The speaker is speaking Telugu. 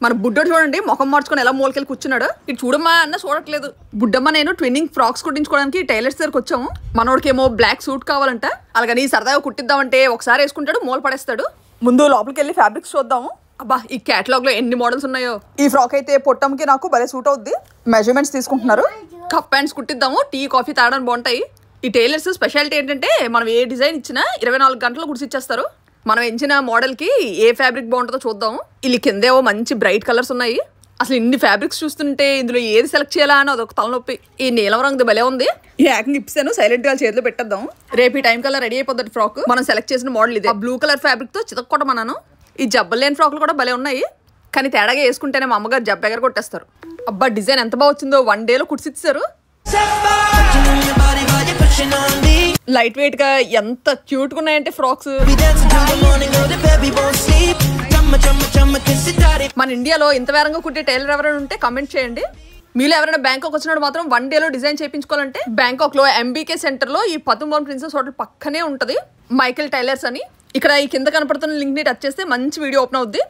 మన బుడ్డోడు చూడండి ముఖం మార్చుకొని ఎలా మూలకెళ్ళి కూర్చున్నాడు. ఇటు చూడమ్మా అన్న చూడట్లేదు. బుడ్డమ్మ నేను ట్విన్నింగ్ ఫ్రాక్స్ కుట్టించుకోవడానికి టైలర్స్ దగ్గరకు వచ్చాము. మనోడికేమో బ్లాక్ సూట్ కావాలంట. అలాగని సరదాగా కుట్టిద్దామంటే ఒకసారి వేసుకుంటాడు, మూల పడేస్తాడు. ముందు లోపలికి వెళ్ళి ఫ్యాబ్రిక్స్ చూద్దాము. అబ్బా ఈ క్యాటలాగ్ లో ఎన్ని మోడల్స్ ఉన్నాయో. ఈ ఫ్రాక్ అయితే పొట్టంకి నాకు భలే సూట్ అవుద్ది. మెజర్మెంట్స్ తీసుకుంటున్నారు. కప్ ప్యాంట్స్ కుట్టిద్దాము, టీ కాఫీ తాగడానికి బాగుంటాయి. ఈ టైలర్స్ స్పెషాలిటీ ఏంటంటే మనం ఏ డిజైన్ ఇచ్చినా 24 గంటలు కుడిసిచ్చేస్తారు. మనం ఎంచిన మోడల్ కి ఏ ఫ్యాబ్రిక్ బాగుంటుందో చూద్దాం. ಇಲ್ಲಿ కిందేవో మంచి బ్రైట్ కలర్స్ ఉన్నాయి. అసలు ఇన్ని ఫ్యాబ్రిక్స్ చూస్తుంటే ఇందులో ఏది సెలెక్ట్ చేయాలా అని అదొక తలనొప్పి. ఈ నీలం రంగు భలే ఉంది. ఈ యాక్ని ఇప్పాను, సైలెంట్ గా చేతిలో పెట్టేద్దాం. రేపు ఈ టైం కల్లా రెడీ అయిపోద్ది ఫ్రాక్. మనం సెలెక్ట్ చేసిన మోడల్ ఇది. బ్లూ కలర్ ఫ్యాబ్రిక్ తో చితక్కొట్టమన్నాను. ఈ జబ్బలు లేని ఫ్రాక్లు కూడా భలే ఉన్నాయి. కానీ తేడాగా వేసుకుంటేనే మా అమ్మగారు జబ్బ ఎగర కొట్టేస్తారు. అబ్బా డిజైన్ ఎంత బాగా వచ్చిందో, 1 డేలో కుట్టిస్తారు. లైట్ వెయిట్ గా ఎంత క్యూట్ గా ఉన్నాయంటే ఫ్రాక్స్. మన ఇండియాలో ఇంత వేరంగా కుట్టే టైలర్ ఎవరైనా ఉంటే కమెంట్ చేయండి. మీలో ఎవరైనా బ్యాంకాక్ వచ్చినప్పుడు మాత్రం 1 డేలో డిజైన్ చేయించుకోవాలంటే బ్యాంకాక్ లో ఎంబీకే సెంటర్ లో ఈ పతుంబోన్ ప్రిన్సెస్ హోటల్ పక్కనే ఉంటది మైకేల్ టైలర్స్ అని. ఇక్కడ ఈ కింద కనపడుతున్న లింక్ ని టచ్ చేస్తే మంచి వీడియో ఓపెన్ అవుద్ది.